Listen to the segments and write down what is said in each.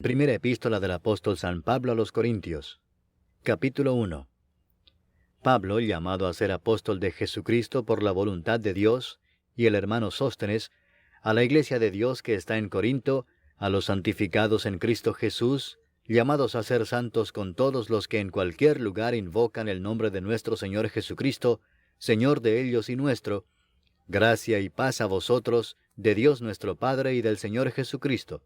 Primera epístola del apóstol San Pablo a los Corintios. Capítulo 1. Pablo, llamado a ser apóstol de Jesucristo por la voluntad de Dios, y el hermano Sóstenes, a la iglesia de Dios que está en Corinto, a los santificados en Cristo Jesús, llamados a ser santos con todos los que en cualquier lugar invocan el nombre de nuestro Señor Jesucristo, Señor de ellos y nuestro, gracia y paz a vosotros, de Dios nuestro Padre y del Señor Jesucristo.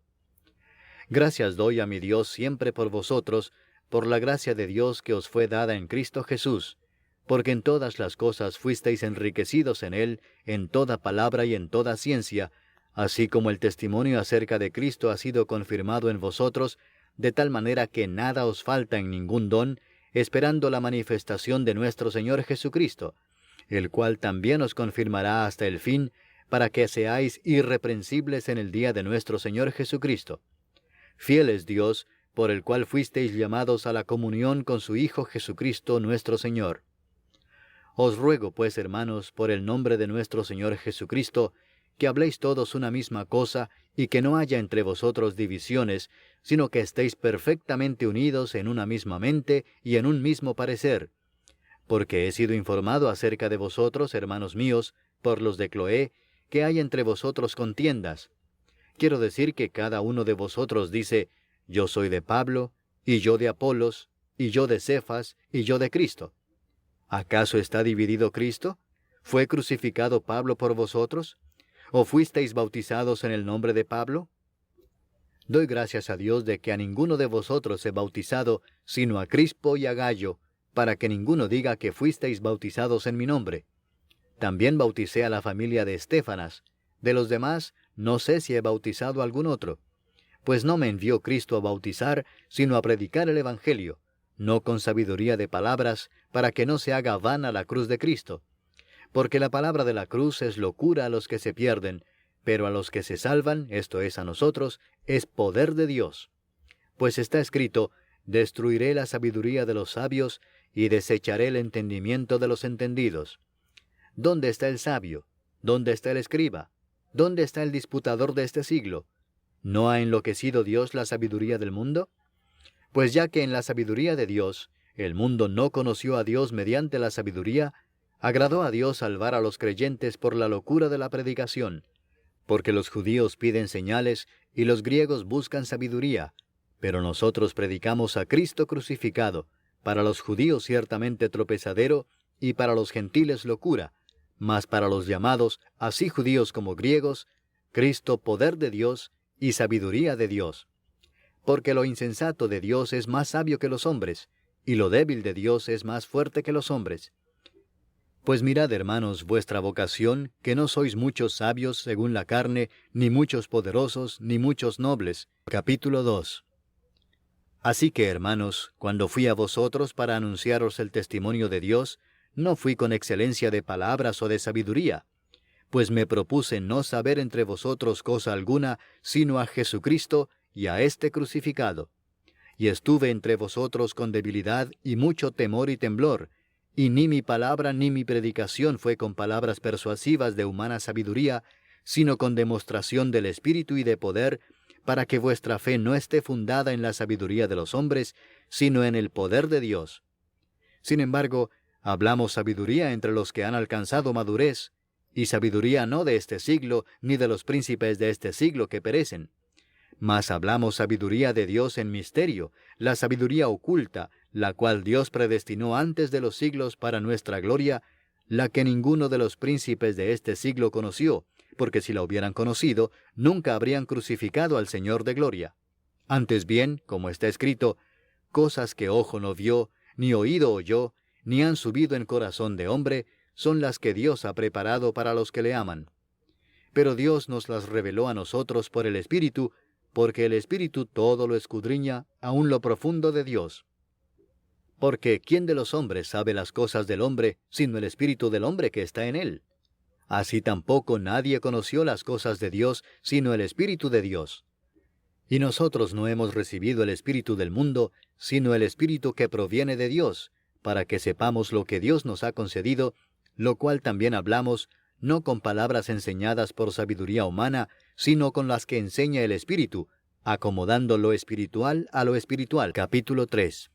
Gracias doy a mi Dios siempre por vosotros, por la gracia de Dios que os fue dada en Cristo Jesús, porque en todas las cosas fuisteis enriquecidos en Él, en toda palabra y en toda ciencia, así como el testimonio acerca de Cristo ha sido confirmado en vosotros, de tal manera que nada os falta en ningún don, esperando la manifestación de nuestro Señor Jesucristo, el cual también os confirmará hasta el fin, para que seáis irreprensibles en el día de nuestro Señor Jesucristo. Fiel es Dios, por el cual fuisteis llamados a la comunión con su Hijo Jesucristo nuestro Señor. Os ruego, pues, hermanos, por el nombre de nuestro Señor Jesucristo, que habléis todos una misma cosa, y que no haya entre vosotros divisiones, sino que estéis perfectamente unidos en una misma mente y en un mismo parecer. Porque he sido informado acerca de vosotros, hermanos míos, por los de Cloé, que hay entre vosotros contiendas. Quiero decir que cada uno de vosotros dice, yo soy de Pablo, y yo de Apolos, y yo de Cefas, y yo de Cristo. ¿Acaso está dividido Cristo? ¿Fue crucificado Pablo por vosotros? ¿O fuisteis bautizados en el nombre de Pablo? Doy gracias a Dios de que a ninguno de vosotros he bautizado, sino a Crispo y a Gayo, para que ninguno diga que fuisteis bautizados en mi nombre. También bauticé a la familia de Estéfanas. De los demás, no sé si he bautizado a algún otro. Pues no me envió Cristo a bautizar, sino a predicar el Evangelio, no con sabiduría de palabras, para que no se haga vana la cruz de Cristo. Porque la palabra de la cruz es locura a los que se pierden, pero a los que se salvan, esto es a nosotros, es poder de Dios. Pues está escrito, destruiré la sabiduría de los sabios, y desecharé el entendimiento de los entendidos. ¿Dónde está el sabio? ¿Dónde está el escriba? ¿Dónde está el disputador de este siglo? ¿No ha enloquecido Dios la sabiduría del mundo? Pues ya que en la sabiduría de Dios, el mundo no conoció a Dios mediante la sabiduría, agradó a Dios salvar a los creyentes por la locura de la predicación. Porque los judíos piden señales y los griegos buscan sabiduría, pero nosotros predicamos a Cristo crucificado, para los judíos ciertamente tropezadero, y para los gentiles locura, mas para los llamados, así judíos como griegos, Cristo poder de Dios y sabiduría de Dios. Porque lo insensato de Dios es más sabio que los hombres, y lo débil de Dios es más fuerte que los hombres. Pues mirad, hermanos, vuestra vocación, que no sois muchos sabios según la carne, ni muchos poderosos, ni muchos nobles. Capítulo 2. Así que, hermanos, cuando fui a vosotros para anunciaros el testimonio de Dios, no fui con excelencia de palabras o de sabiduría, pues me propuse no saber entre vosotros cosa alguna, sino a Jesucristo y a este crucificado. Y estuve entre vosotros con debilidad y mucho temor y temblor, y ni mi palabra ni mi predicación fue con palabras persuasivas de humana sabiduría, sino con demostración del Espíritu y de poder, para que vuestra fe no esté fundada en la sabiduría de los hombres, sino en el poder de Dios. Sin embargo, hablamos sabiduría entre los que han alcanzado madurez, y sabiduría no de este siglo, ni de los príncipes de este siglo que perecen. Mas hablamos sabiduría de Dios en misterio, la sabiduría oculta, la cual Dios predestinó antes de los siglos para nuestra gloria, la que ninguno de los príncipes de este siglo conoció, porque si la hubieran conocido, nunca habrían crucificado al Señor de gloria. Antes bien, como está escrito, cosas que ojo no vio, ni oído oyó, ni han subido en corazón de hombre, son las que Dios ha preparado para los que le aman. Pero Dios nos las reveló a nosotros por el Espíritu, porque el Espíritu todo lo escudriña, aun lo profundo de Dios. Porque ¿quién de los hombres sabe las cosas del hombre, sino el Espíritu del hombre que está en él? Así tampoco nadie conoció las cosas de Dios, sino el Espíritu de Dios. Y nosotros no hemos recibido el Espíritu del mundo, sino el Espíritu que proviene de Dios, para que sepamos lo que Dios nos ha concedido, lo cual también hablamos, no con palabras enseñadas por sabiduría humana, sino con las que enseña el Espíritu, acomodando lo espiritual a lo espiritual. Capítulo 3.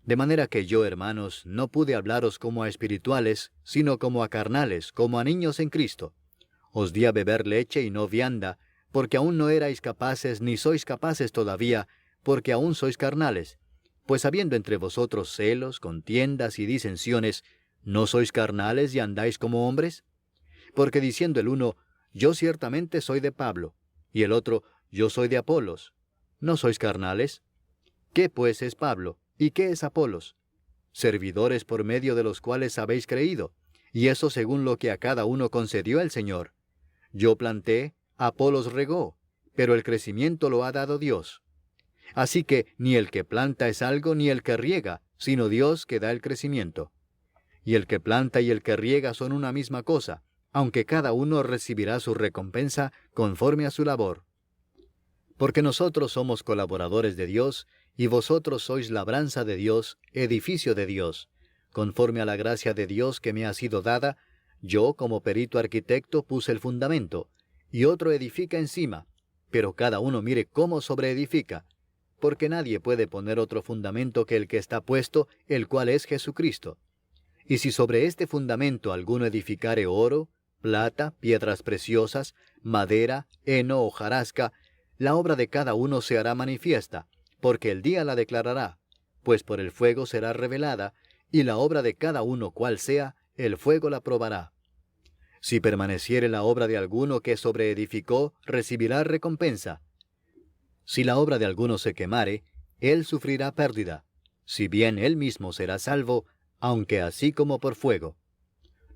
De manera que yo, hermanos, no pude hablaros como a espirituales, sino como a carnales, como a niños en Cristo. Os di a beber leche y no vianda, porque aún no erais capaces, ni sois capaces todavía, porque aún sois carnales. Pues habiendo entre vosotros celos, contiendas y disensiones, ¿no sois carnales y andáis como hombres? Porque diciendo el uno, yo ciertamente soy de Pablo, y el otro, yo soy de Apolos, ¿no sois carnales? ¿Qué pues es Pablo? ¿Y qué es Apolos? Servidores por medio de los cuales habéis creído, y eso según lo que a cada uno concedió el Señor. Yo planté, Apolos regó, pero el crecimiento lo ha dado Dios. Así que ni el que planta es algo ni el que riega, sino Dios que da el crecimiento. Y el que planta y el que riega son una misma cosa, aunque cada uno recibirá su recompensa conforme a su labor. Porque nosotros somos colaboradores de Dios, y vosotros sois labranza de Dios, edificio de Dios. Conforme a la gracia de Dios que me ha sido dada, yo como perito arquitecto puse el fundamento, y otro edifica encima, pero cada uno mire cómo sobreedifica, porque nadie puede poner otro fundamento que el que está puesto, el cual es Jesucristo. Y si sobre este fundamento alguno edificare oro, plata, piedras preciosas, madera, heno o hojarasca, la obra de cada uno se hará manifiesta, porque el día la declarará, pues por el fuego será revelada, y la obra de cada uno cual sea, el fuego la probará. Si permaneciere la obra de alguno que sobreedificó, recibirá recompensa. Si la obra de alguno se quemare, él sufrirá pérdida, si bien él mismo será salvo, aunque así como por fuego.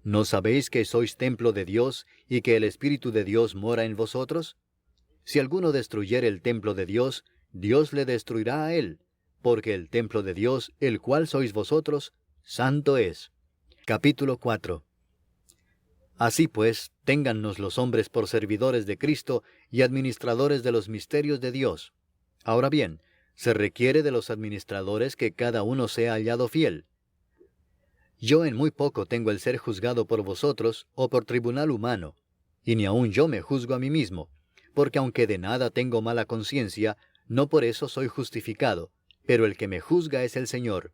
¿No sabéis que sois templo de Dios y que el Espíritu de Dios mora en vosotros? Si alguno destruyere el templo de Dios, Dios le destruirá a él, porque el templo de Dios, el cual sois vosotros, santo es. Capítulo 4. Así pues, téngannos los hombres por servidores de Cristo y administradores de los misterios de Dios. Ahora bien, se requiere de los administradores que cada uno sea hallado fiel. Yo en muy poco tengo el ser juzgado por vosotros o por tribunal humano, y ni aun yo me juzgo a mí mismo, porque aunque de nada tengo mala conciencia, no por eso soy justificado, pero el que me juzga es el Señor.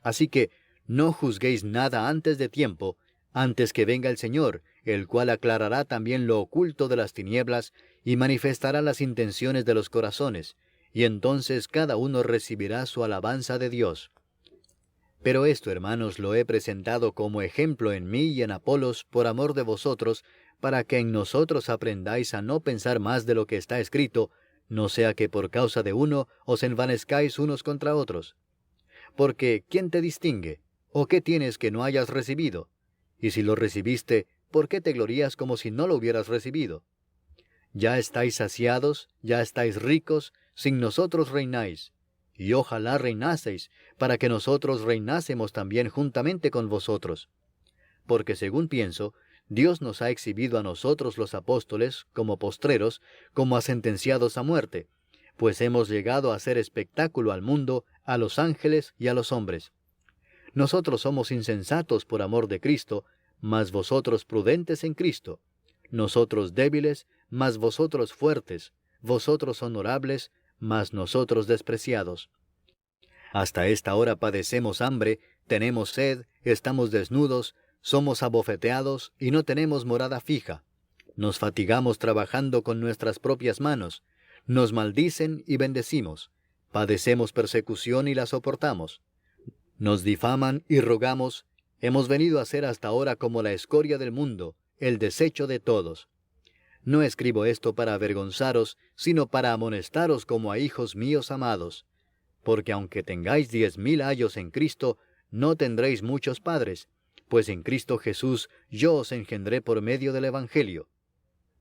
Así que no juzguéis nada antes de tiempo, antes que venga el Señor, el cual aclarará también lo oculto de las tinieblas y manifestará las intenciones de los corazones, y entonces cada uno recibirá su alabanza de Dios. Pero esto, hermanos, lo he presentado como ejemplo en mí y en Apolos por amor de vosotros, para que en nosotros aprendáis a no pensar más de lo que está escrito, no sea que por causa de uno os envanezcáis unos contra otros. Porque, ¿quién te distingue? ¿O qué tienes que no hayas recibido? Y si lo recibiste, ¿por qué te glorías como si no lo hubieras recibido? Ya estáis saciados, ya estáis ricos, sin nosotros reináis. Y ojalá reinaseis, para que nosotros reinásemos también juntamente con vosotros. Porque según pienso, Dios nos ha exhibido a nosotros los apóstoles, como postreros, como a sentenciados a muerte, pues hemos llegado a hacer espectáculo al mundo, a los ángeles y a los hombres. Nosotros somos insensatos por amor de Cristo, mas vosotros prudentes en Cristo. Nosotros débiles, mas vosotros fuertes. Vosotros honorables, mas nosotros despreciados. Hasta esta hora padecemos hambre, tenemos sed, estamos desnudos, somos abofeteados y no tenemos morada fija. Nos fatigamos trabajando con nuestras propias manos. Nos maldicen y bendecimos. Padecemos persecución y la soportamos. Nos difaman y rogamos. Hemos venido a ser hasta ahora como la escoria del mundo, el desecho de todos. No escribo esto para avergonzaros, sino para amonestaros como a hijos míos amados. Porque aunque tengáis 10,000 ayos en Cristo, no tendréis muchos padres, pues en Cristo Jesús yo os engendré por medio del Evangelio.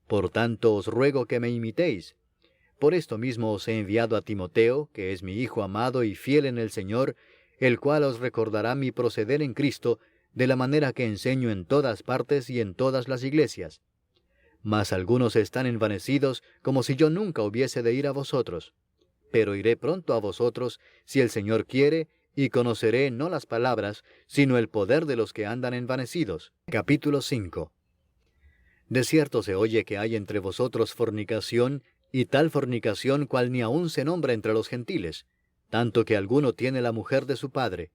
Por tanto os ruego que me imitéis. Por esto mismo os he enviado a Timoteo, que es mi hijo amado y fiel en el Señor, el cual os recordará mi proceder en Cristo, de la manera que enseño en todas partes y en todas las iglesias. Mas algunos están envanecidos, como si yo nunca hubiese de ir a vosotros. Pero iré pronto a vosotros, si el Señor quiere, y conoceré no las palabras, sino el poder de los que andan envanecidos. Capítulo 5. De cierto se oye que hay entre vosotros fornicación, y tal fornicación cual ni aun se nombra entre los gentiles, tanto que alguno tiene la mujer de su padre.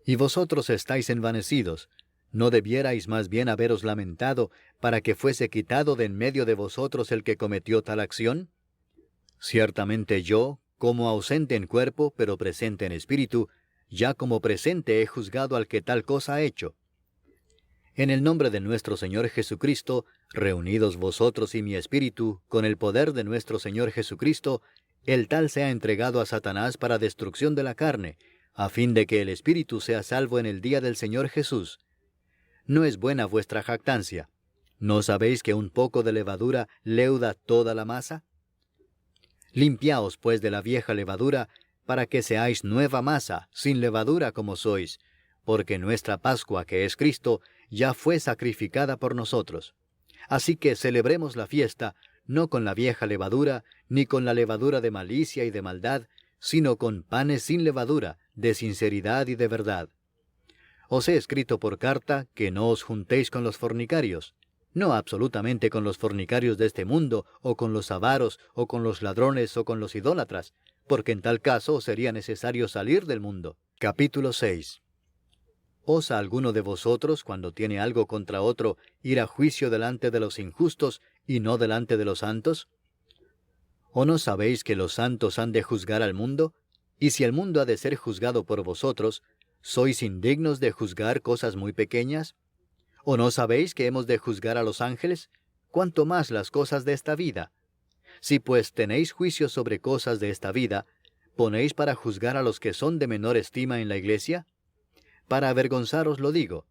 Y vosotros estáis envanecidos, ¿no debierais más bien haberos lamentado para que fuese quitado de en medio de vosotros el que cometió tal acción? Ciertamente yo, como ausente en cuerpo, pero presente en espíritu, ya como presente he juzgado al que tal cosa ha hecho. En el nombre de nuestro Señor Jesucristo, reunidos vosotros y mi espíritu, con el poder de nuestro Señor Jesucristo, el tal sea entregado a Satanás para destrucción de la carne, a fin de que el espíritu sea salvo en el día del Señor Jesús. ¿No es buena vuestra jactancia? ¿No sabéis que un poco de levadura leuda toda la masa? Limpiaos pues de la vieja levadura, para que seáis nueva masa, sin levadura como sois, porque nuestra Pascua, que es Cristo, ya fue sacrificada por nosotros. Así que celebremos la fiesta, no con la vieja levadura, ni con la levadura de malicia y de maldad, sino con panes sin levadura, de sinceridad y de verdad. Os he escrito por carta que no os juntéis con los fornicarios, no absolutamente con los fornicarios de este mundo, o con los avaros, o con los ladrones, o con los idólatras, porque en tal caso sería necesario salir del mundo. Capítulo 6. ¿Osa alguno de vosotros, cuando tiene algo contra otro, ir a juicio delante de los injustos, y no delante de los santos? ¿O no sabéis que los santos han de juzgar al mundo? Y si el mundo ha de ser juzgado por vosotros, ¿sois indignos de juzgar cosas muy pequeñas? ¿O no sabéis que hemos de juzgar a los ángeles? ¿Cuánto más las cosas de esta vida? Si pues tenéis juicio sobre cosas de esta vida, ¿ponéis para juzgar a los que son de menor estima en la iglesia? Para avergonzaros lo digo.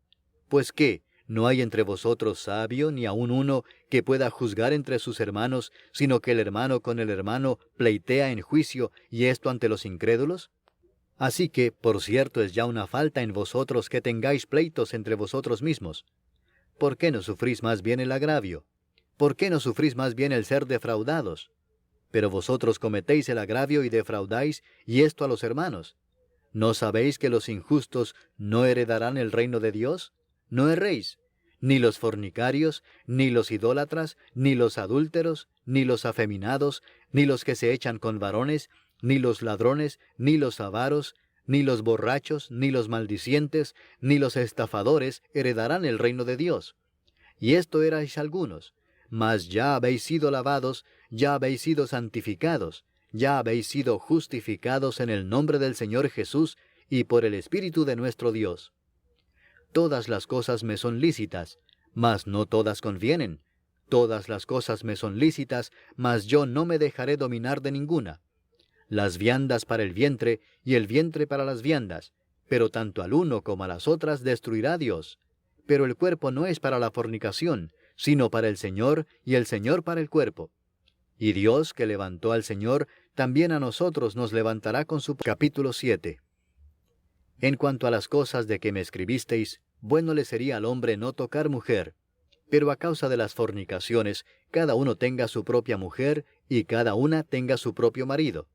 Pues ¿qué? ¿No hay entre vosotros sabio, ni aun uno, que pueda juzgar entre sus hermanos, sino que el hermano con el hermano pleitea en juicio, y esto ante los incrédulos? Así que, por cierto, es ya una falta en vosotros que tengáis pleitos entre vosotros mismos. ¿Por qué no sufrís más bien el agravio? ¿Por qué no sufrís más bien el ser defraudados? Pero vosotros cometéis el agravio y defraudáis, y esto a los hermanos. ¿No sabéis que los injustos no heredarán el reino de Dios? No erréis. Ni los fornicarios, ni los idólatras, ni los adúlteros, ni los afeminados, ni los que se echan con varones, ni los ladrones, ni los avaros, ni los borrachos, ni los maldicientes, ni los estafadores heredarán el reino de Dios. Y esto erais algunos, mas ya habéis sido lavados, ya habéis sido santificados, ya habéis sido justificados en el nombre del Señor Jesús y por el Espíritu de nuestro Dios. Todas las cosas me son lícitas, mas no todas convienen. Todas las cosas me son lícitas, mas yo no me dejaré dominar de ninguna. Las viandas para el vientre, y el vientre para las viandas, pero tanto al uno como a las otras destruirá Dios. Pero el cuerpo no es para la fornicación, sino para el Señor, y el Señor para el cuerpo. Y Dios, que levantó al Señor, también a nosotros nos levantará con su... Capítulo 7. En cuanto a las cosas de que me escribisteis, bueno le sería al hombre no tocar mujer, pero a causa de las fornicaciones, cada uno tenga su propia mujer, y cada una tenga su propio marido.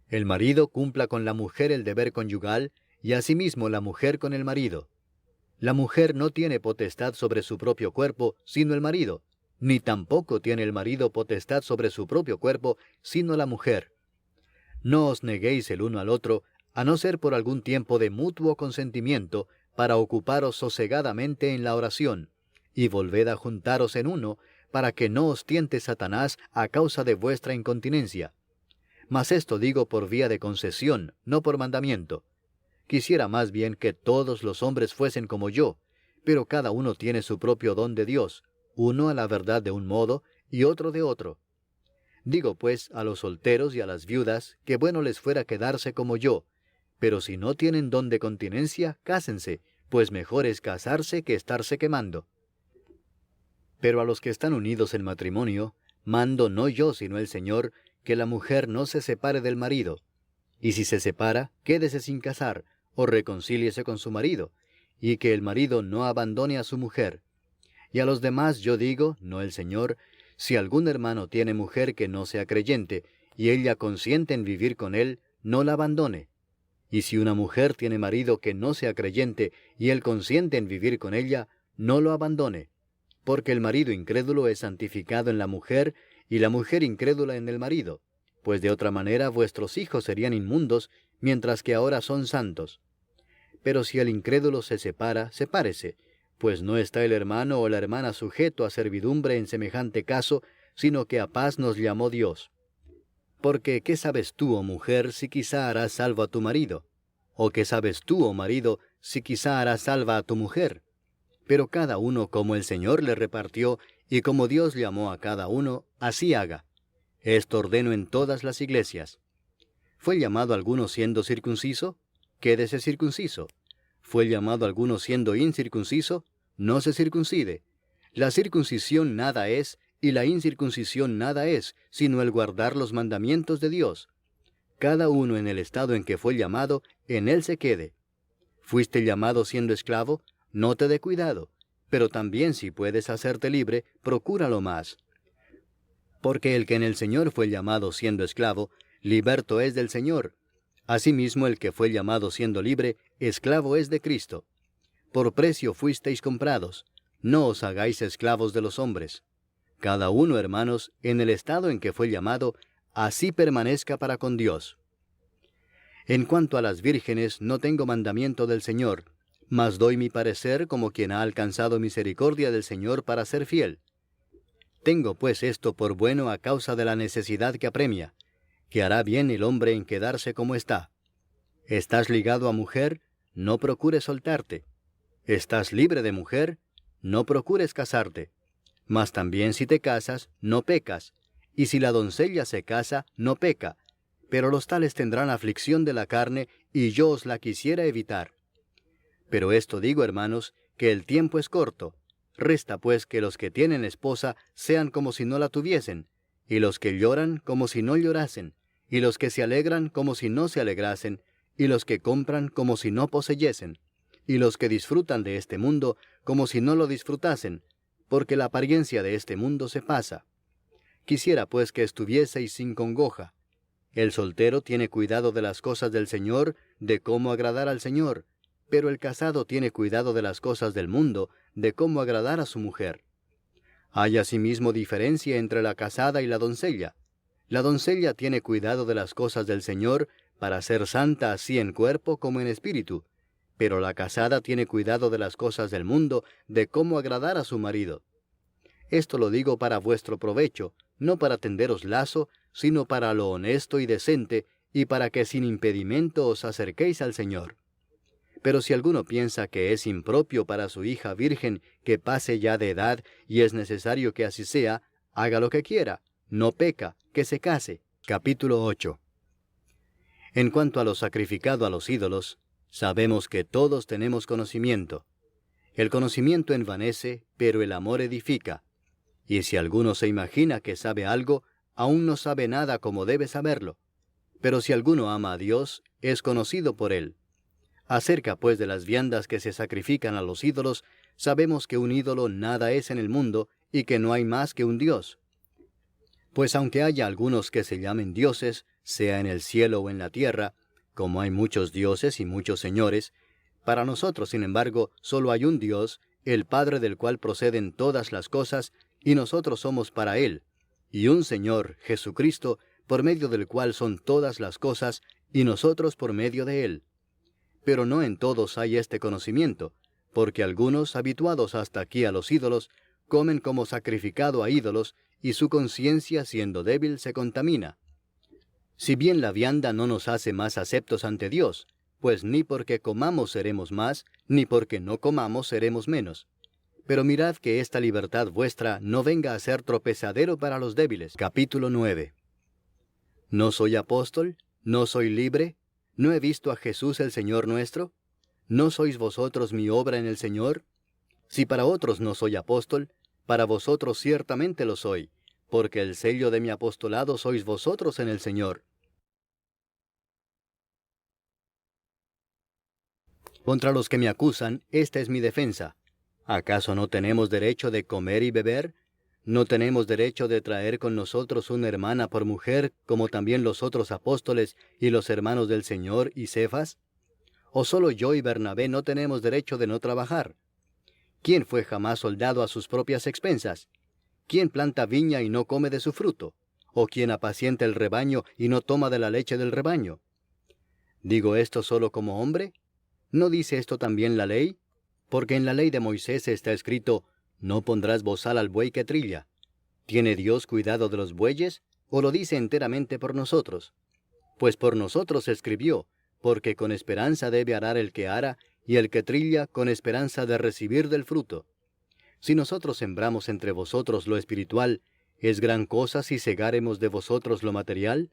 El marido cumpla con la mujer el deber conyugal, y asimismo la mujer con el marido. La mujer no tiene potestad sobre su propio cuerpo, sino el marido, ni tampoco tiene el marido potestad sobre su propio cuerpo, sino la mujer. No os neguéis el uno al otro, a no ser por algún tiempo de mutuo consentimiento, para ocuparos sosegadamente en la oración, y volved a juntaros en uno, para que no os tiente Satanás a causa de vuestra incontinencia. Mas esto digo por vía de concesión, no por mandamiento. Quisiera más bien que todos los hombres fuesen como yo, pero cada uno tiene su propio don de Dios, uno a la verdad de un modo, y otro de otro. Digo pues a los solteros y a las viudas, que bueno les fuera quedarse como yo, pero si no tienen don de continencia, cásense, pues mejor es casarse que estarse quemando. Pero a los que están unidos en matrimonio, mando no yo sino el Señor, que la mujer no se separe del marido, y si se separa, quédese sin casar, o reconcíliese con su marido, y que el marido no abandone a su mujer. Y a los demás yo digo, no el Señor, si algún hermano tiene mujer que no sea creyente, y ella consiente en vivir con él, no la abandone. Y si una mujer tiene marido que no sea creyente, y él consiente en vivir con ella, no lo abandone. Porque el marido incrédulo es santificado en la mujer, y la mujer incrédula en el marido, pues de otra manera vuestros hijos serían inmundos, mientras que ahora son santos. Pero si el incrédulo se separa, sepárese, pues no está el hermano o la hermana sujeto a servidumbre en semejante caso, sino que a paz nos llamó Dios. Porque, ¿qué sabes tú, oh mujer, si quizá harás salvo a tu marido? ¿O qué sabes tú, oh marido, si quizá harás salva a tu mujer? Pero cada uno como el Señor le repartió, y como Dios llamó a cada uno, así haga. Esto ordeno en todas las iglesias. ¿Fue llamado alguno siendo circunciso? Quédese circunciso. ¿Fue llamado alguno siendo incircunciso? No se circuncide. La circuncisión nada es, y la incircuncisión nada es, sino el guardar los mandamientos de Dios. Cada uno en el estado en que fue llamado, en él se quede. ¿Fuiste llamado siendo esclavo? No te dé cuidado. Pero también si puedes hacerte libre, procúralo más. Porque el que en el Señor fue llamado siendo esclavo, liberto es del Señor. Asimismo el que fue llamado siendo libre, esclavo es de Cristo. Por precio fuisteis comprados. No os hagáis esclavos de los hombres. Cada uno, hermanos, en el estado en que fue llamado, así permanezca para con Dios. En cuanto a las vírgenes, no tengo mandamiento del Señor, mas doy mi parecer como quien ha alcanzado misericordia del Señor para ser fiel. Tengo pues esto por bueno a causa de la necesidad que apremia, que hará bien el hombre en quedarse como está. ¿Estás ligado a mujer? No procures soltarte. ¿Estás libre de mujer? No procures casarte. Mas también si te casas, no pecas. Y si la doncella se casa, no peca. Pero los tales tendrán aflicción de la carne, y yo os la quisiera evitar. Pero esto digo, hermanos, que el tiempo es corto. Resta pues que los que tienen esposa sean como si no la tuviesen, y los que lloran como si no llorasen, y los que se alegran como si no se alegrasen, y los que compran como si no poseyesen, y los que disfrutan de este mundo como si no lo disfrutasen, porque la apariencia de este mundo se pasa. Quisiera pues que estuvieseis sin congoja. El soltero tiene cuidado de las cosas del Señor, de cómo agradar al Señor, pero el casado tiene cuidado de las cosas del mundo, de cómo agradar a su mujer. Hay asimismo diferencia entre la casada y la doncella. La doncella tiene cuidado de las cosas del Señor, para ser santa así en cuerpo como en espíritu, pero la casada tiene cuidado de las cosas del mundo, de cómo agradar a su marido. Esto lo digo para vuestro provecho, no para tenderos lazo, sino para lo honesto y decente, y para que sin impedimento os acerquéis al Señor. Pero si alguno piensa que es impropio para su hija virgen que pase ya de edad, y es necesario que así sea, haga lo que quiera, no peca, que se case. Capítulo 8. En cuanto a lo sacrificado a los ídolos, sabemos que todos tenemos conocimiento. El conocimiento envanece, pero el amor edifica. Y si alguno se imagina que sabe algo, aún no sabe nada como debe saberlo. Pero si alguno ama a Dios, es conocido por él. Acerca pues de las viandas que se sacrifican a los ídolos, sabemos que un ídolo nada es en el mundo, y que no hay más que un Dios. Pues aunque haya algunos que se llamen dioses, sea en el cielo o en la tierra, como hay muchos dioses y muchos señores, para nosotros, sin embargo, solo hay un Dios, el Padre del cual proceden todas las cosas, y nosotros somos para Él, y un Señor, Jesucristo, por medio del cual son todas las cosas, y nosotros por medio de Él. Pero no en todos hay este conocimiento, porque algunos, habituados hasta aquí a los ídolos, comen como sacrificado a ídolos, y su conciencia, siendo débil, se contamina. Si bien la vianda no nos hace más aceptos ante Dios, pues ni porque comamos seremos más, ni porque no comamos seremos menos. Pero mirad que esta libertad vuestra no venga a ser tropezadero para los débiles. Capítulo 9. ¿No soy apóstol? ¿No soy libre? ¿No he visto a Jesús el Señor nuestro? ¿No sois vosotros mi obra en el Señor? Si para otros no soy apóstol, para vosotros ciertamente lo soy, porque el sello de mi apostolado sois vosotros en el Señor. Contra los que me acusan, esta es mi defensa. ¿Acaso no tenemos derecho de comer y beber? ¿No tenemos derecho de traer con nosotros una hermana por mujer, como también los otros apóstoles y los hermanos del Señor y Cefas? ¿O solo yo y Bernabé no tenemos derecho de no trabajar? ¿Quién fue jamás soldado a sus propias expensas? ¿quién planta viña y no come de su fruto? ¿O quién apacienta el rebaño y no toma de la leche del rebaño? ¿Digo esto solo como hombre? ¿No dice esto también la ley? Porque en la ley de Moisés está escrito, no pondrás bozal al buey que trilla. ¿Tiene Dios cuidado de los bueyes, o lo dice enteramente por nosotros? Pues por nosotros escribió, porque con esperanza debe arar el que ara, y el que trilla con esperanza de recibir del fruto. Si nosotros sembramos entre vosotros lo espiritual, ¿es gran cosa si segáremos de vosotros lo material?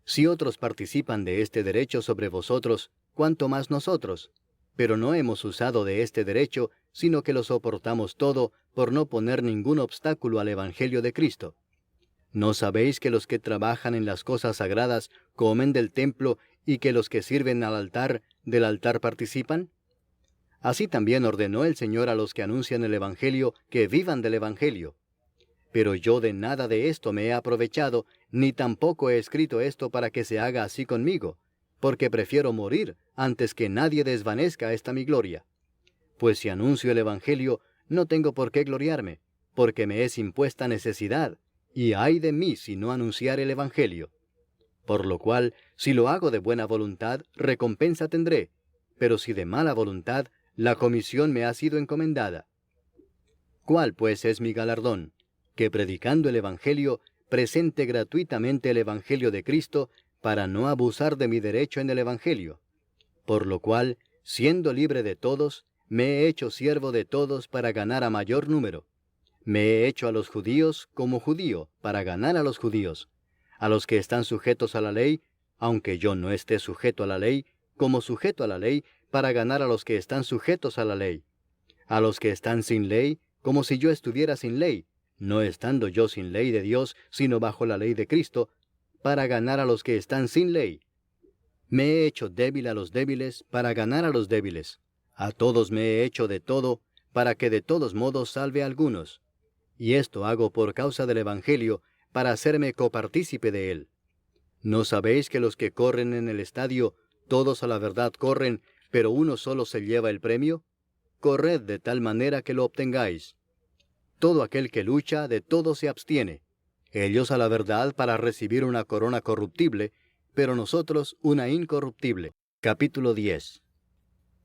Si otros participan de este derecho sobre vosotros, ¿cuánto más nosotros? Pero no hemos usado de este derecho, sino que lo soportamos todo, por no poner ningún obstáculo al Evangelio de Cristo. ¿No sabéis que los que trabajan en las cosas sagradas comen del templo y que los que sirven al altar, del altar participan? Así también ordenó el Señor a los que anuncian el Evangelio que vivan del Evangelio. Pero yo de nada de esto me he aprovechado, ni tampoco he escrito esto para que se haga así conmigo, porque prefiero morir antes que nadie desvanezca esta mi gloria. Pues si anuncio el Evangelio, no tengo por qué gloriarme, porque me es impuesta necesidad, y ay de mí si no anunciar el Evangelio. Por lo cual, si lo hago de buena voluntad, recompensa tendré, pero si de mala voluntad, la comisión me ha sido encomendada. ¿Cuál pues es mi galardón? Que predicando el Evangelio, presente gratuitamente el Evangelio de Cristo, para no abusar de mi derecho en el Evangelio. Por lo cual, siendo libre de todos, me he hecho siervo de todos para ganar a mayor número. Me he hecho a los judíos como judío, para ganar a los judíos. A los que están sujetos a la ley, aunque yo no esté sujeto a la ley, como sujeto a la ley, para ganar a los que están sujetos a la ley. A los que están sin ley, como si yo estuviera sin ley, no estando yo sin ley de Dios, sino bajo la ley de Cristo, para ganar a los que están sin ley. Me he hecho débil a los débiles, para ganar a los débiles. A todos me he hecho de todo, para que de todos modos salve a algunos. Y esto hago por causa del Evangelio, para hacerme copartícipe de él. ¿No sabéis que los que corren en el estadio, todos a la verdad corren, pero uno solo se lleva el premio? Corred de tal manera que lo obtengáis. Todo aquel que lucha, de todo se abstiene. Ellos a la verdad para recibir una corona corruptible, pero nosotros una incorruptible. Capítulo 10.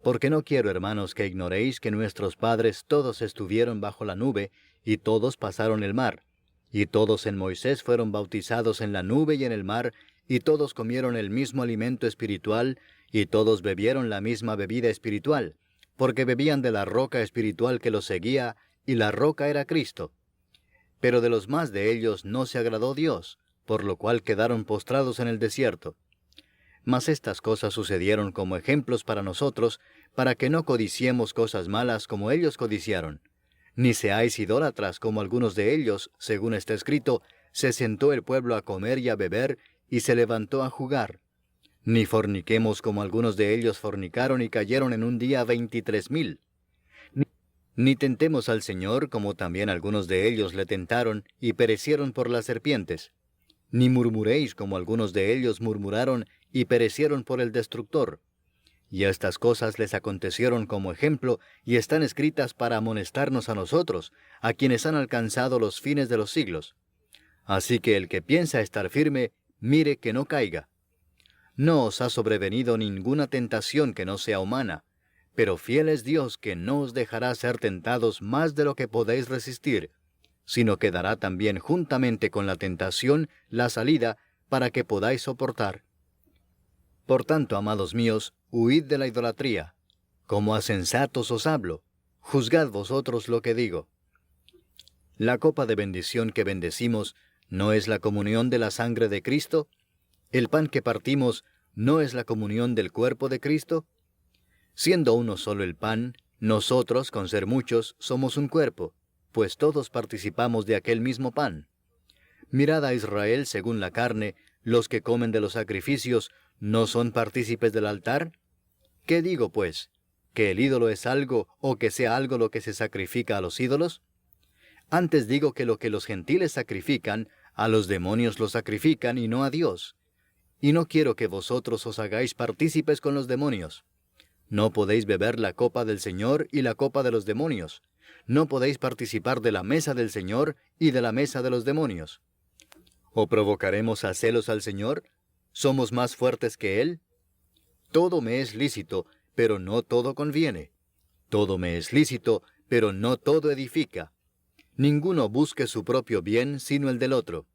Porque no quiero, hermanos, que ignoréis que nuestros padres todos estuvieron bajo la nube, y todos pasaron el mar. Y todos en Moisés fueron bautizados en la nube y en el mar, y todos comieron el mismo alimento espiritual, y todos bebieron la misma bebida espiritual, porque bebían de la roca espiritual que los seguía, y la roca era Cristo. Pero de los más de ellos no se agradó Dios, por lo cual quedaron postrados en el desierto. Mas estas cosas sucedieron como ejemplos para nosotros, para que no codiciemos cosas malas como ellos codiciaron. Ni seáis idólatras como algunos de ellos, según está escrito, se sentó el pueblo a comer y a beber, y se levantó a jugar. Ni forniquemos como algunos de ellos fornicaron y cayeron en un día 23,000. Ni tentemos al Señor como también algunos de ellos le tentaron y perecieron por las serpientes. Ni murmuréis como algunos de ellos murmuraron y perecieron por el destructor. Y estas cosas les acontecieron como ejemplo y están escritas para amonestarnos a nosotros, a quienes han alcanzado los fines de los siglos. Así que el que piensa estar firme, mire que no caiga. No os ha sobrevenido ninguna tentación que no sea humana, pero fiel es Dios que no os dejará ser tentados más de lo que podéis resistir, sino que dará también juntamente con la tentación la salida para que podáis soportar. Por tanto, amados míos, huid de la idolatría. Como a sensatos os hablo, juzgad vosotros lo que digo. La copa de bendición que bendecimos, ¿no es la comunión de la sangre de Cristo? ¿El pan que partimos, no es la comunión del cuerpo de Cristo? Siendo uno solo el pan, nosotros, con ser muchos, somos un cuerpo, pues todos participamos de aquel mismo pan. Mirad a Israel según la carne, los que comen de los sacrificios, ¿no son partícipes del altar? ¿Qué digo, pues? ¿Que el ídolo es algo, o que sea algo lo que se sacrifica a los ídolos? Antes digo que lo que los gentiles sacrifican, a los demonios lo sacrifican y no a Dios. Y no quiero que vosotros os hagáis partícipes con los demonios. No podéis beber la copa del Señor y la copa de los demonios. No podéis participar de la mesa del Señor y de la mesa de los demonios. ¿O provocaremos a celos al Señor? ¿Somos más fuertes que Él? Todo me es lícito, pero no todo conviene. Todo me es lícito, pero no todo edifica. Ninguno busque su propio bien, sino el del otro.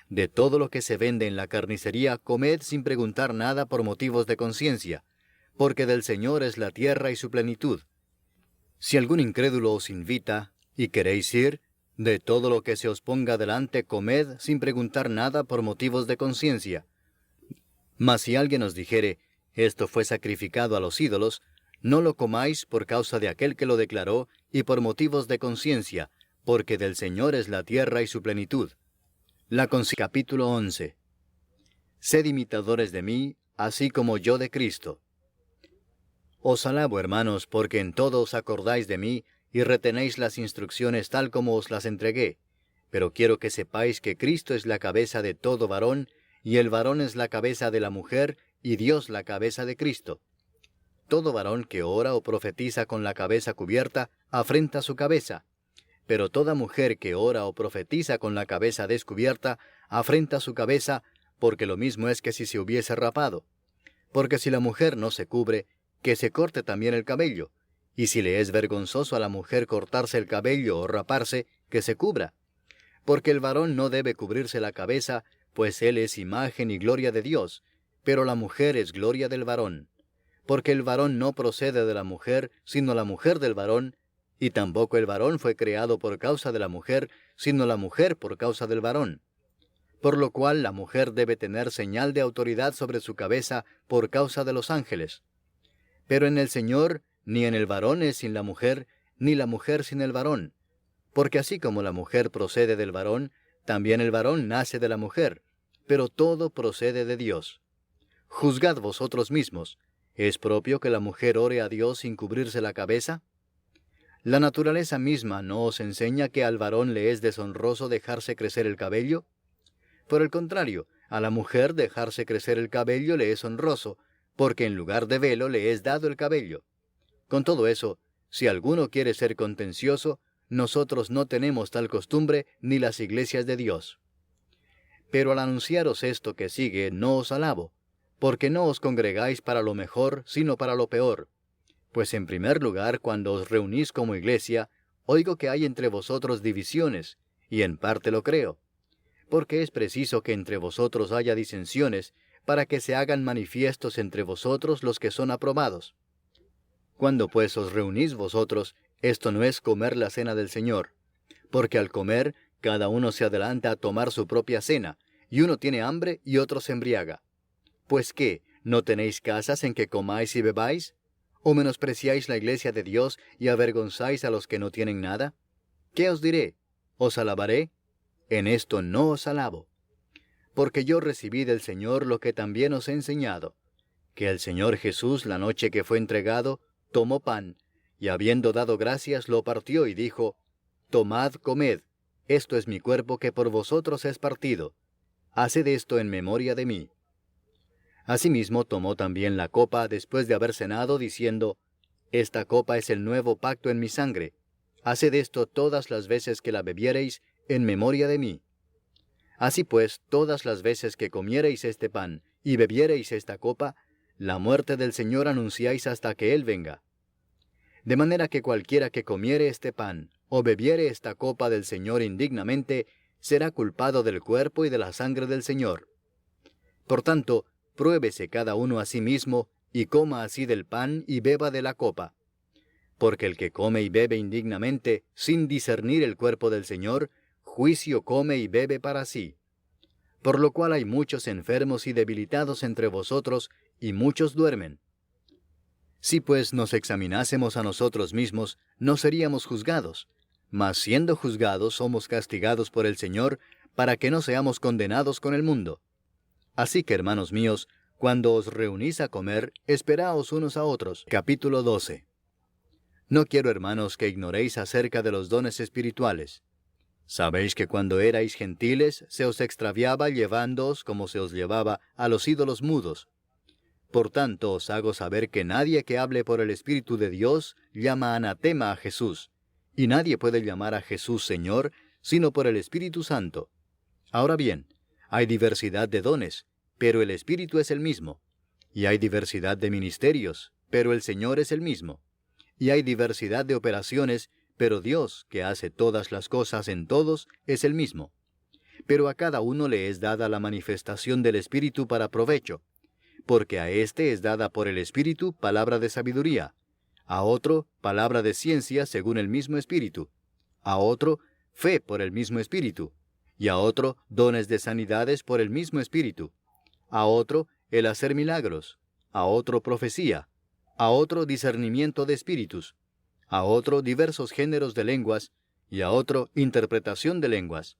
De todo lo que se vende en la carnicería, comed sin preguntar nada por motivos de conciencia, porque del Señor es la tierra y su plenitud. Si algún incrédulo os invita, y queréis ir, de todo lo que se os ponga delante comed sin preguntar nada por motivos de conciencia. Mas si alguien os dijere, esto fue sacrificado a los ídolos, no lo comáis por causa de aquel que lo declaró, y por motivos de conciencia, porque del Señor es la tierra y su plenitud. Capítulo 11. Sed imitadores de mí, así como yo de Cristo. Os alabo, hermanos, porque en todo os acordáis de mí, y retenéis las instrucciones tal como os las entregué. Pero quiero que sepáis que Cristo es la cabeza de todo varón, y el varón es la cabeza de la mujer, y Dios la cabeza de Cristo. Todo varón que ora o profetiza con la cabeza cubierta, afrenta su cabeza. Pero toda mujer que ora o profetiza con la cabeza descubierta, afrenta su cabeza, porque lo mismo es que si se hubiese rapado. Porque si la mujer no se cubre, que se corte también el cabello, y si le es vergonzoso a la mujer cortarse el cabello o raparse, que se cubra. Porque el varón no debe cubrirse la cabeza, pues él es imagen y gloria de Dios, pero la mujer es gloria del varón. Porque el varón no procede de la mujer, sino la mujer del varón, y tampoco el varón fue creado por causa de la mujer, sino la mujer por causa del varón. Por lo cual la mujer debe tener señal de autoridad sobre su cabeza por causa de los ángeles. Pero en el Señor, ni en el varón es sin la mujer, ni la mujer sin el varón. Porque así como la mujer procede del varón, también el varón nace de la mujer, pero todo procede de Dios. Juzgad vosotros mismos, ¿es propio que la mujer ore a Dios sin cubrirse la cabeza? ¿La naturaleza misma no os enseña que al varón le es deshonroso dejarse crecer el cabello? Por el contrario, a la mujer dejarse crecer el cabello le es honroso, porque en lugar de velo le es dado el cabello. Con todo eso, si alguno quiere ser contencioso, nosotros no tenemos tal costumbre ni las iglesias de Dios. Pero al anunciaros esto que sigue, no os alabo, porque no os congregáis para lo mejor, sino para lo peor. Pues en primer lugar, cuando os reunís como iglesia, oigo que hay entre vosotros divisiones, y en parte lo creo. Porque es preciso que entre vosotros haya disensiones, para que se hagan manifiestos entre vosotros los que son aprobados. Cuando pues os reunís vosotros, esto no es comer la cena del Señor, porque al comer, cada uno se adelanta a tomar su propia cena, y uno tiene hambre y otro se embriaga. Pues ¿qué? ¿No tenéis casas en que comáis y bebáis? ¿O menospreciáis la iglesia de Dios y avergonzáis a los que no tienen nada? ¿Qué os diré? ¿Os alabaré? En esto no os alabo. Porque yo recibí del Señor lo que también os he enseñado, que el Señor Jesús, la noche que fue entregado, tomó pan, y habiendo dado gracias, lo partió y dijo, Tomad, comed, esto es mi cuerpo que por vosotros es partido. Haced esto en memoria de mí. Asimismo tomó también la copa después de haber cenado, diciendo, Esta copa es el nuevo pacto en mi sangre. Haced esto todas las veces que la bebiereis, en memoria de mí. Así pues, todas las veces que comiereis este pan, y bebiereis esta copa, la muerte del Señor anunciáis hasta que Él venga. De manera que cualquiera que comiere este pan, o bebiere esta copa del Señor indignamente, será culpado del cuerpo y de la sangre del Señor. Por tanto, pruébese cada uno a sí mismo, y coma así del pan y beba de la copa. Porque el que come y bebe indignamente, sin discernir el cuerpo del Señor, juicio come y bebe para sí. Por lo cual hay muchos enfermos y debilitados entre vosotros, y muchos duermen. Si pues nos examinásemos a nosotros mismos, no seríamos juzgados, mas siendo juzgados somos castigados por el Señor, para que no seamos condenados con el mundo. Así que, hermanos míos, cuando os reunís a comer, esperaos unos a otros. Capítulo 12. No quiero, hermanos, que ignoréis acerca de los dones espirituales. Sabéis que cuando erais gentiles, se os extraviaba llevándoos, como se os llevaba, a los ídolos mudos. Por tanto, os hago saber que nadie que hable por el Espíritu de Dios llama anatema a Jesús, y nadie puede llamar a Jesús Señor sino por el Espíritu Santo. Ahora bien, hay diversidad de dones, pero el Espíritu es el mismo. Y hay diversidad de ministerios, pero el Señor es el mismo. Y hay diversidad de operaciones, pero Dios, que hace todas las cosas en todos, es el mismo. Pero a cada uno le es dada la manifestación del Espíritu para provecho, porque a éste es dada por el Espíritu palabra de sabiduría, a otro palabra de ciencia según el mismo Espíritu, a otro fe por el mismo Espíritu, y a otro dones de sanidades por el mismo Espíritu, a otro el hacer milagros, a otro profecía, a otro discernimiento de espíritus, a otro diversos géneros de lenguas, y a otro interpretación de lenguas.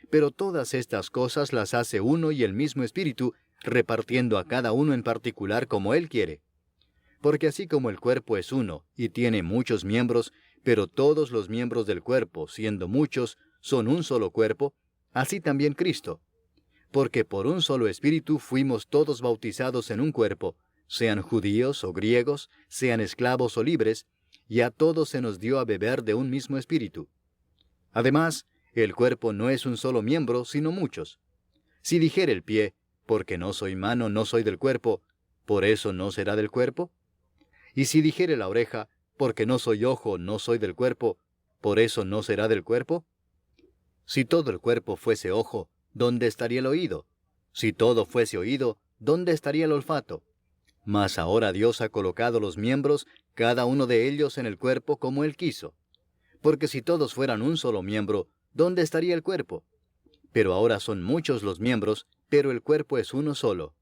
Pero todas estas cosas las hace uno y el mismo Espíritu, repartiendo a cada uno en particular como Él quiere. Porque así como el cuerpo es uno y tiene muchos miembros, pero todos los miembros del cuerpo, siendo muchos, son un solo cuerpo, así también Cristo. Porque por un solo Espíritu fuimos todos bautizados en un cuerpo, sean judíos o griegos, sean esclavos o libres, y a todos se nos dio a beber de un mismo Espíritu. Además, el cuerpo no es un solo miembro, sino muchos. Si dijere el pie, porque no soy mano, no soy del cuerpo, ¿por eso no será del cuerpo? Y si dijere la oreja, porque no soy ojo, no soy del cuerpo, ¿por eso no será del cuerpo? Si todo el cuerpo fuese ojo, ¿dónde estaría el oído? Si todo fuese oído, ¿dónde estaría el olfato? Mas ahora Dios ha colocado los miembros, cada uno de ellos en el cuerpo como Él quiso. Porque si todos fueran un solo miembro, ¿dónde estaría el cuerpo? Pero ahora son muchos los miembros, pero el cuerpo es uno solo.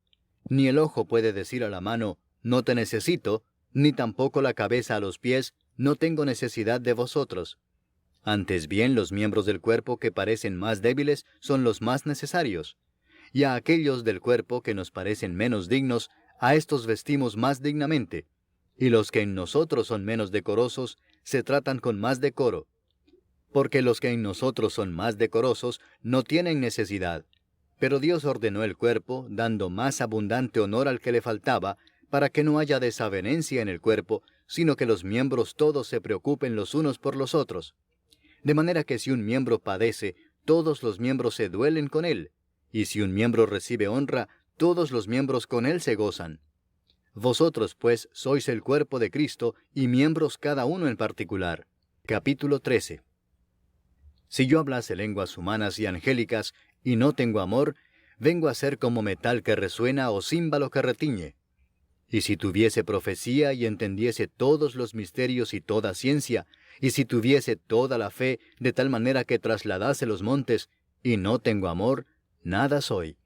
Ni el ojo puede decir a la mano, no te necesito, ni tampoco la cabeza a los pies, no tengo necesidad de vosotros. Antes bien, los miembros del cuerpo que parecen más débiles son los más necesarios. Y a aquellos del cuerpo que nos parecen menos dignos, a estos vestimos más dignamente. Y los que en nosotros son menos decorosos, se tratan con más decoro. Porque los que en nosotros son más decorosos, no tienen necesidad. Pero Dios ordenó el cuerpo, dando más abundante honor al que le faltaba, para que no haya desavenencia en el cuerpo, sino que los miembros todos se preocupen los unos por los otros. De manera que si un miembro padece, todos los miembros se duelen con él, y si un miembro recibe honra, todos los miembros con él se gozan. Vosotros, pues, sois el cuerpo de Cristo, y miembros cada uno en particular. Capítulo 13. Si yo hablase lenguas humanas y angélicas, y no tengo amor, vengo a ser como metal que resuena o címbalo que retiñe. Y si tuviese profecía y entendiese todos los misterios y toda ciencia, y si tuviese toda la fe de tal manera que trasladase los montes, y no tengo amor, nada soy.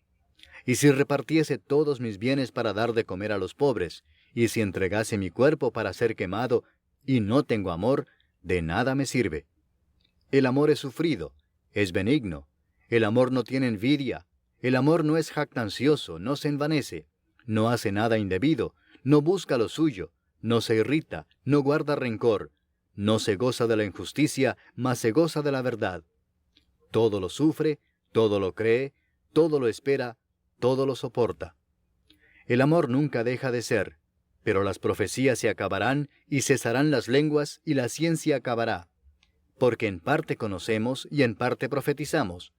Y si repartiese todos mis bienes para dar de comer a los pobres, y si entregase mi cuerpo para ser quemado, y no tengo amor, de nada me sirve. El amor es sufrido, es benigno. El amor no tiene envidia. El amor no es jactancioso, no se envanece, no hace nada indebido, no busca lo suyo, no se irrita, no guarda rencor, no se goza de la injusticia, mas se goza de la verdad. Todo lo sufre, todo lo cree, todo lo espera, todo lo soporta. El amor nunca deja de ser, pero las profecías se acabarán y cesarán las lenguas y la ciencia acabará. Porque en parte conocemos y en parte profetizamos.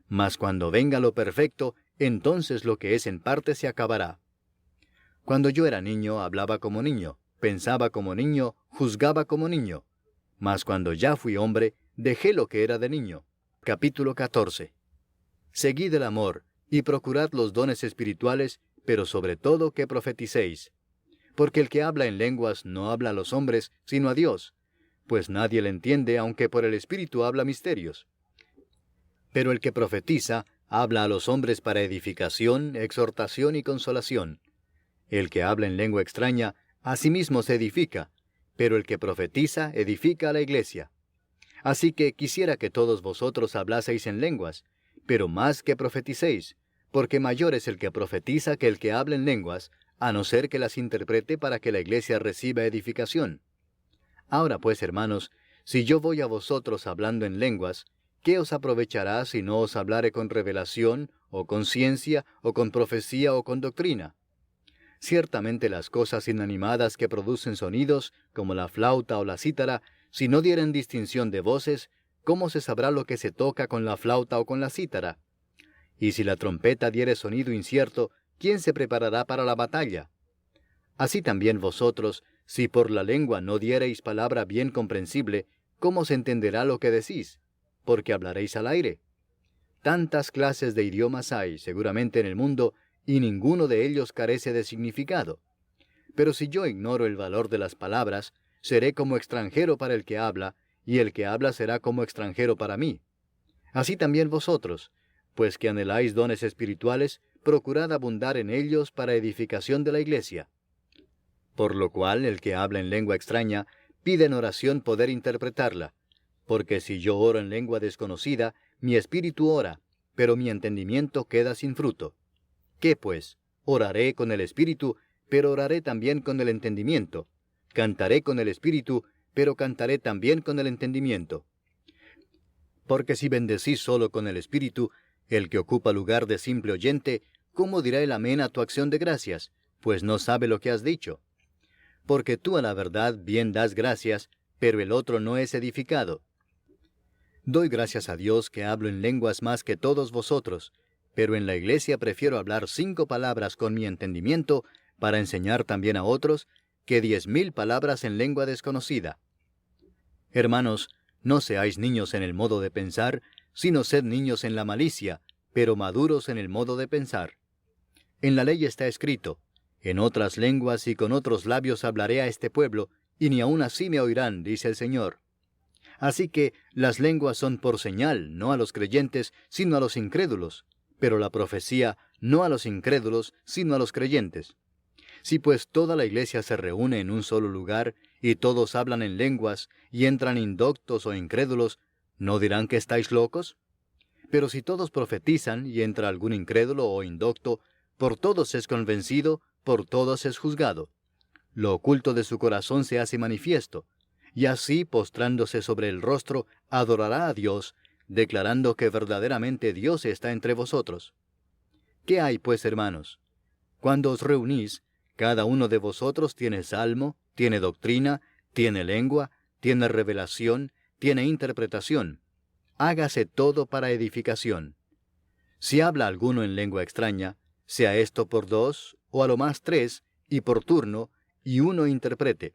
Mas cuando venga lo perfecto, entonces lo que es en parte se acabará. Cuando yo era niño, hablaba como niño, pensaba como niño, juzgaba como niño. Mas cuando ya fui hombre, dejé lo que era de niño. Capítulo 14. Seguid el amor, y procurad los dones espirituales, pero sobre todo que profeticéis. Porque el que habla en lenguas no habla a los hombres, sino a Dios, pues nadie le entiende, aunque por el Espíritu habla misterios. Pero el que profetiza, habla a los hombres para edificación, exhortación y consolación. El que habla en lengua extraña, a sí mismo se edifica, pero el que profetiza, edifica a la iglesia. Así que quisiera que todos vosotros hablaseis en lenguas, pero más que profeticéis, porque mayor es el que profetiza que el que habla en lenguas, a no ser que las interprete para que la iglesia reciba edificación. Ahora pues, hermanos, si yo voy a vosotros hablando en lenguas, ¿qué os aprovechará si no os hablare con revelación, o con ciencia, o con profecía, o con doctrina? Ciertamente las cosas inanimadas que producen sonidos, como la flauta o la cítara, si no dieren distinción de voces, ¿cómo se sabrá lo que se toca con la flauta o con la cítara? Y si la trompeta diere sonido incierto, ¿quién se preparará para la batalla? Así también vosotros, si por la lengua no diereis palabra bien comprensible, ¿cómo se entenderá lo que decís? Porque hablaréis al aire. Tantas clases de idiomas hay, seguramente, en el mundo, y ninguno de ellos carece de significado. Pero si yo ignoro el valor de las palabras, seré como extranjero para el que habla, y el que habla será como extranjero para mí. Así también vosotros, pues que anheláis dones espirituales, procurad abundar en ellos para edificación de la iglesia. Por lo cual el que habla en lengua extraña, pide en oración poder interpretarla, porque si yo oro en lengua desconocida, mi espíritu ora, pero mi entendimiento queda sin fruto. ¿Qué pues? Oraré con el espíritu, pero oraré también con el entendimiento. Cantaré con el espíritu, pero cantaré también con el entendimiento. Porque si bendecís solo con el espíritu, el que ocupa lugar de simple oyente, ¿cómo dirá el amén a tu acción de gracias? Pues no sabe lo que has dicho. Porque tú a la verdad bien das gracias, pero el otro no es edificado. Doy gracias a Dios que hablo en lenguas más que todos vosotros, pero en la iglesia prefiero hablar 5 palabras con mi entendimiento para enseñar también a otros, que 10,000 palabras en lengua desconocida. Hermanos, no seáis niños en el modo de pensar, sino sed niños en la malicia, pero maduros en el modo de pensar. En la ley está escrito: en otras lenguas y con otros labios hablaré a este pueblo, y ni aun así me oirán, dice el Señor. Así que las lenguas son por señal, no a los creyentes, sino a los incrédulos, pero la profecía no a los incrédulos, sino a los creyentes. Si pues toda la iglesia se reúne en un solo lugar, y todos hablan en lenguas, y entran indoctos o incrédulos, ¿no dirán que estáis locos? Pero si todos profetizan, y entra algún incrédulo o indocto, por todos es convencido, por todos es juzgado. Lo oculto de su corazón se hace manifiesto, y así, postrándose sobre el rostro, adorará a Dios, declarando que verdaderamente Dios está entre vosotros. ¿Qué hay, pues, hermanos? Cuando os reunís, cada uno de vosotros tiene salmo, tiene doctrina, tiene lengua, tiene revelación, tiene interpretación. Hágase todo para edificación. Si habla alguno en lengua extraña, sea esto por 2, o a lo más 3, y por turno, y uno interprete.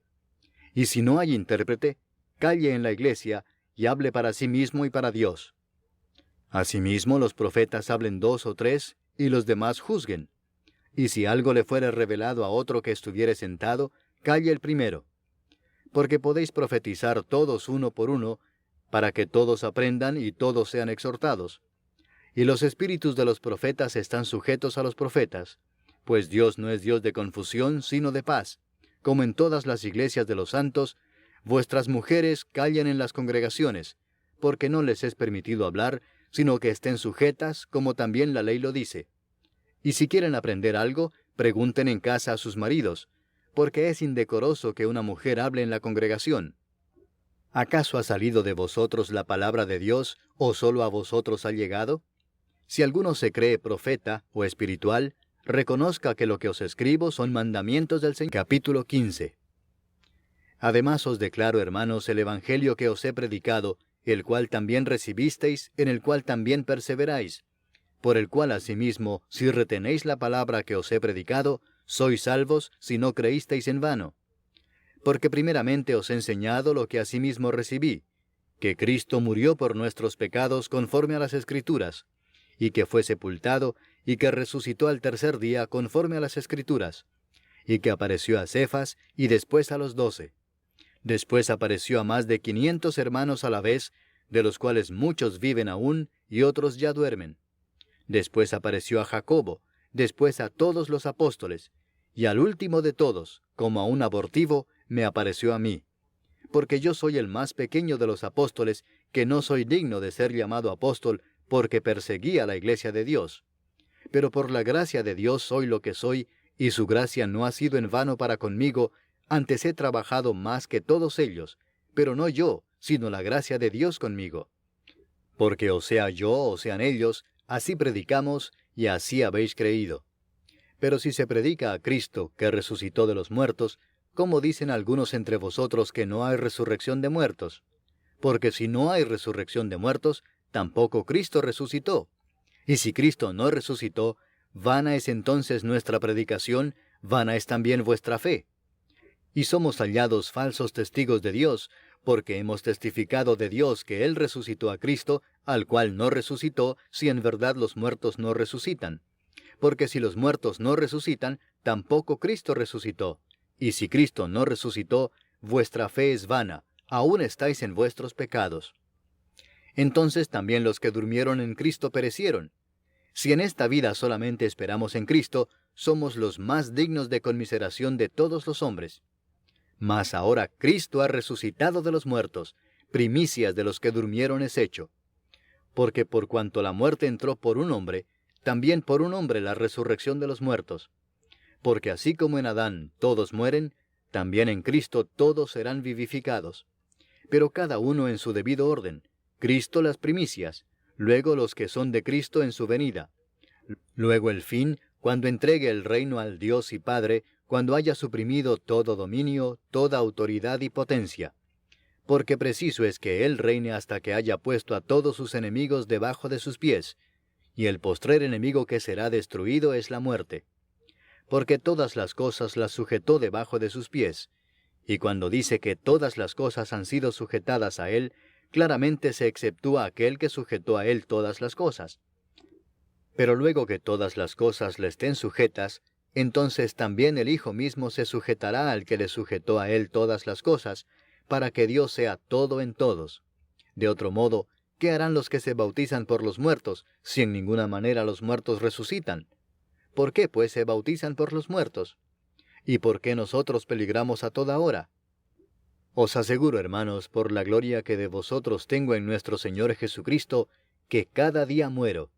Y si no hay intérprete, calle en la iglesia, y hable para sí mismo y para Dios. Asimismo los profetas hablen 2 o 3, y los demás juzguen. Y si algo le fuere revelado a otro que estuviere sentado, calle el primero. Porque podéis profetizar todos uno por uno, para que todos aprendan y todos sean exhortados. Y los espíritus de los profetas están sujetos a los profetas, pues Dios no es Dios de confusión, sino de paz. Como en todas las iglesias de los santos, vuestras mujeres callen en las congregaciones, porque no les es permitido hablar, sino que estén sujetas, como también la ley lo dice. Y si quieren aprender algo, pregunten en casa a sus maridos, porque es indecoroso que una mujer hable en la congregación. ¿Acaso ha salido de vosotros la palabra de Dios, o solo a vosotros ha llegado? Si alguno se cree profeta o espiritual, reconozca que lo que os escribo son mandamientos del Señor. Capítulo 15. Además os declaro, hermanos, el evangelio que os he predicado, el cual también recibisteis, en el cual también perseveráis, por el cual asimismo, si retenéis la palabra que os he predicado, sois salvos si no creísteis en vano. Porque primeramente os he enseñado lo que asimismo recibí, que Cristo murió por nuestros pecados conforme a las Escrituras, y que fue sepultado, y que resucitó al tercer día conforme a las Escrituras, y que apareció a Cefas, y después a los 12. Después apareció a más de 500 hermanos a la vez, de los cuales muchos viven aún, y otros ya duermen. Después apareció a Jacobo, después a todos los apóstoles, y al último de todos, como a un abortivo, me apareció a mí. Porque yo soy el más pequeño de los apóstoles, que no soy digno de ser llamado apóstol, porque perseguí a la iglesia de Dios. Pero por la gracia de Dios soy lo que soy, y su gracia no ha sido en vano para conmigo, antes he trabajado más que todos ellos, pero no yo, sino la gracia de Dios conmigo. Porque o sea yo o sean ellos, así predicamos, y así habéis creído. Pero si se predica a Cristo, que resucitó de los muertos, ¿cómo dicen algunos entre vosotros que no hay resurrección de muertos? Porque si no hay resurrección de muertos, tampoco Cristo resucitó. Y si Cristo no resucitó, vana es entonces nuestra predicación, vana es también vuestra fe. Y somos hallados falsos testigos de Dios, porque hemos testificado de Dios que Él resucitó a Cristo, al cual no resucitó, si en verdad los muertos no resucitan. Porque si los muertos no resucitan, tampoco Cristo resucitó. Y si Cristo no resucitó, vuestra fe es vana, aún estáis en vuestros pecados. Entonces también los que durmieron en Cristo perecieron. Si en esta vida solamente esperamos en Cristo, somos los más dignos de conmiseración de todos los hombres. Mas ahora Cristo ha resucitado de los muertos, primicias de los que durmieron es hecho. Porque por cuanto la muerte entró por un hombre, también por un hombre la resurrección de los muertos. Porque así como en Adán todos mueren, también en Cristo todos serán vivificados. Pero cada uno en su debido orden, Cristo las primicias, luego los que son de Cristo en su venida. Luego el fin, cuando entregue el reino al Dios y Padre, cuando haya suprimido todo dominio, toda autoridad y potencia. Porque preciso es que Él reine hasta que haya puesto a todos sus enemigos debajo de sus pies, y el postrer enemigo que será destruido es la muerte. Porque todas las cosas las sujetó debajo de sus pies, y cuando dice que todas las cosas han sido sujetadas a Él, claramente se exceptúa aquel que sujetó a Él todas las cosas. Pero luego que todas las cosas le estén sujetas, entonces también el Hijo mismo se sujetará al que le sujetó a Él todas las cosas, para que Dios sea todo en todos. De otro modo, ¿qué harán los que se bautizan por los muertos, si en ninguna manera los muertos resucitan? ¿Por qué, pues, se bautizan por los muertos? ¿Y por qué nosotros peligramos a toda hora? Os aseguro, hermanos, por la gloria que de vosotros tengo en nuestro Señor Jesucristo, que cada día muero.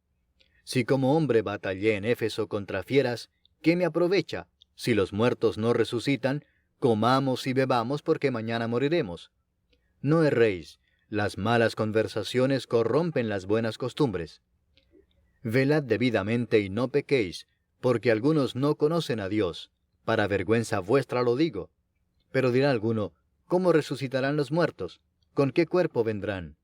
Si como hombre batallé en Éfeso contra fieras, ¿qué me aprovecha? Si los muertos no resucitan, comamos y bebamos porque mañana moriremos. No erréis, las malas conversaciones corrompen las buenas costumbres. Velad debidamente y no pequéis, porque algunos no conocen a Dios. Para vergüenza vuestra lo digo. Pero dirá alguno, ¿cómo resucitarán los muertos? ¿Con qué cuerpo vendrán?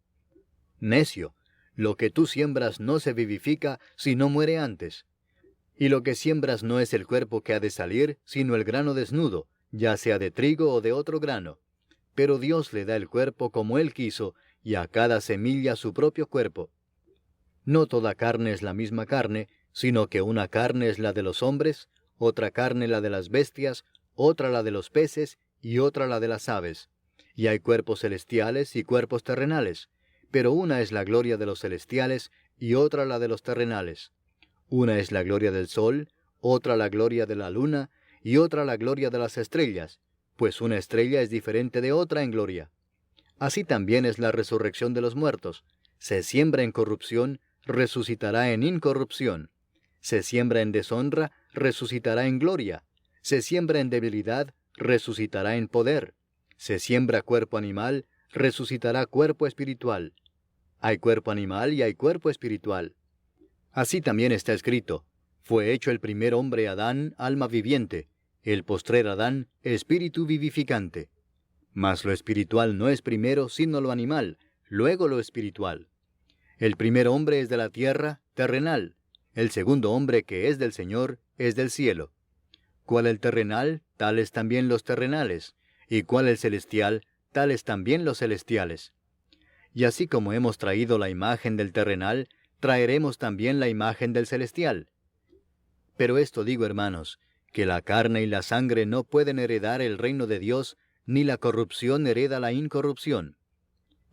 Necio, lo que tú siembras no se vivifica si no muere antes. Y lo que siembras no es el cuerpo que ha de salir, sino el grano desnudo, ya sea de trigo o de otro grano. Pero Dios le da el cuerpo como Él quiso, y a cada semilla su propio cuerpo. No toda carne es la misma carne, sino que una carne es la de los hombres, otra carne la de las bestias, otra la de los peces, y otra la de las aves. Y hay cuerpos celestiales y cuerpos terrenales, pero una es la gloria de los celestiales, y otra la de los terrenales. Una es la gloria del sol, otra la gloria de la luna, y otra la gloria de las estrellas, pues una estrella es diferente de otra en gloria. Así también es la resurrección de los muertos. Se siembra en corrupción, resucitará en incorrupción. Se siembra en deshonra, resucitará en gloria. Se siembra en debilidad, resucitará en poder. Se siembra cuerpo animal, resucitará cuerpo espiritual. Hay cuerpo animal y hay cuerpo espiritual. Así también está escrito, fue hecho el primer hombre Adán, alma viviente, el postrer Adán, espíritu vivificante. Mas lo espiritual no es primero, sino lo animal, luego lo espiritual. El primer hombre es de la tierra, terrenal. El segundo hombre que es del Señor, es del cielo. Cuál el terrenal, tales también los terrenales, y cuál el celestial, tales también los celestiales. Y así como hemos traído la imagen del terrenal, traeremos también la imagen del celestial. Pero esto digo, hermanos, que la carne y la sangre no pueden heredar el reino de Dios, ni la corrupción hereda la incorrupción.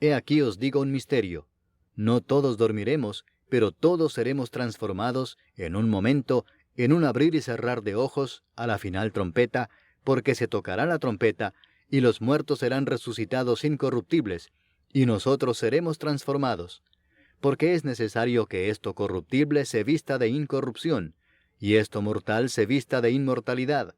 He aquí os digo un misterio. No todos dormiremos, pero todos seremos transformados en un momento, en un abrir y cerrar de ojos, a la final trompeta, porque se tocará la trompeta, y los muertos serán resucitados incorruptibles, y nosotros seremos transformados. Porque es necesario que esto corruptible se vista de incorrupción, y esto mortal se vista de inmortalidad.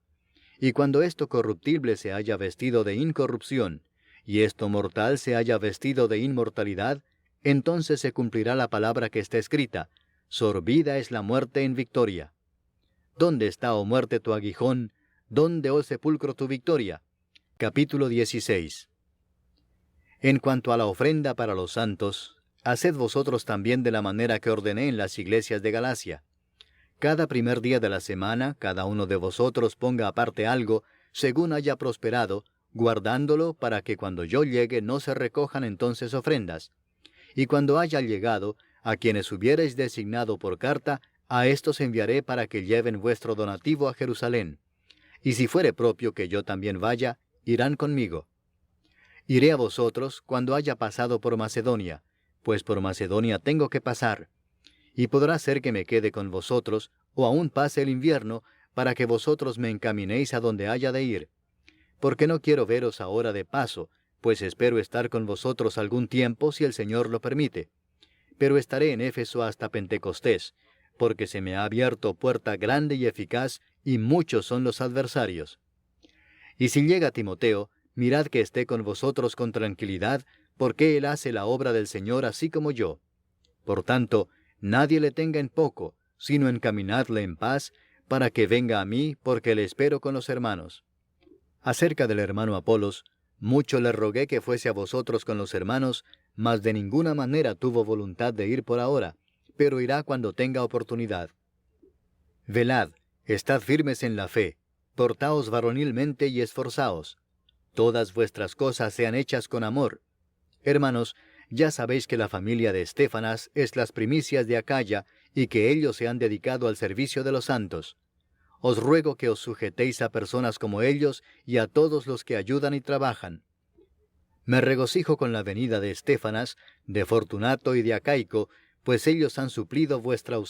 Y cuando esto corruptible se haya vestido de incorrupción, y esto mortal se haya vestido de inmortalidad, entonces se cumplirá la palabra que está escrita, sorbida es la muerte en victoria. ¿Dónde está, oh muerte, tu aguijón? ¿Dónde, oh sepulcro, tu victoria? Capítulo 16. En cuanto a la ofrenda para los santos, haced vosotros también de la manera que ordené en las iglesias de Galacia. Cada primer día de la semana, cada uno de vosotros ponga aparte algo, según haya prosperado, guardándolo para que cuando yo llegue no se recojan entonces ofrendas. Y cuando haya llegado, a quienes hubiereis designado por carta, a éstos enviaré para que lleven vuestro donativo a Jerusalén. Y si fuere propio que yo también vaya, irán conmigo. Iré a vosotros cuando haya pasado por Macedonia, pues por Macedonia tengo que pasar. Y podrá ser que me quede con vosotros, o aún pase el invierno, para que vosotros me encaminéis a donde haya de ir. Porque no quiero veros ahora de paso, pues espero estar con vosotros algún tiempo si el Señor lo permite. Pero estaré en Éfeso hasta Pentecostés, porque se me ha abierto puerta grande y eficaz, y muchos son los adversarios. Y si llega Timoteo, mirad que esté con vosotros con tranquilidad, porque él hace la obra del Señor así como yo. Por tanto, nadie le tenga en poco, sino encaminadle en paz, para que venga a mí, porque le espero con los hermanos. Acerca del hermano Apolos, mucho le rogué que fuese a vosotros con los hermanos, mas de ninguna manera tuvo voluntad de ir por ahora, pero irá cuando tenga oportunidad. Velad, estad firmes en la fe, portaos varonilmente y esforzaos. Todas vuestras cosas sean hechas con amor. Hermanos, ya sabéis que la familia de Estéfanas es las primicias de Acaya, y que ellos se han dedicado al servicio de los santos. Os ruego que os sujetéis a personas como ellos y a todos los que ayudan y trabajan. Me regocijo con la venida de Estéfanas, de Fortunato y de Acaico, pues ellos han suplido vuestra ausencia.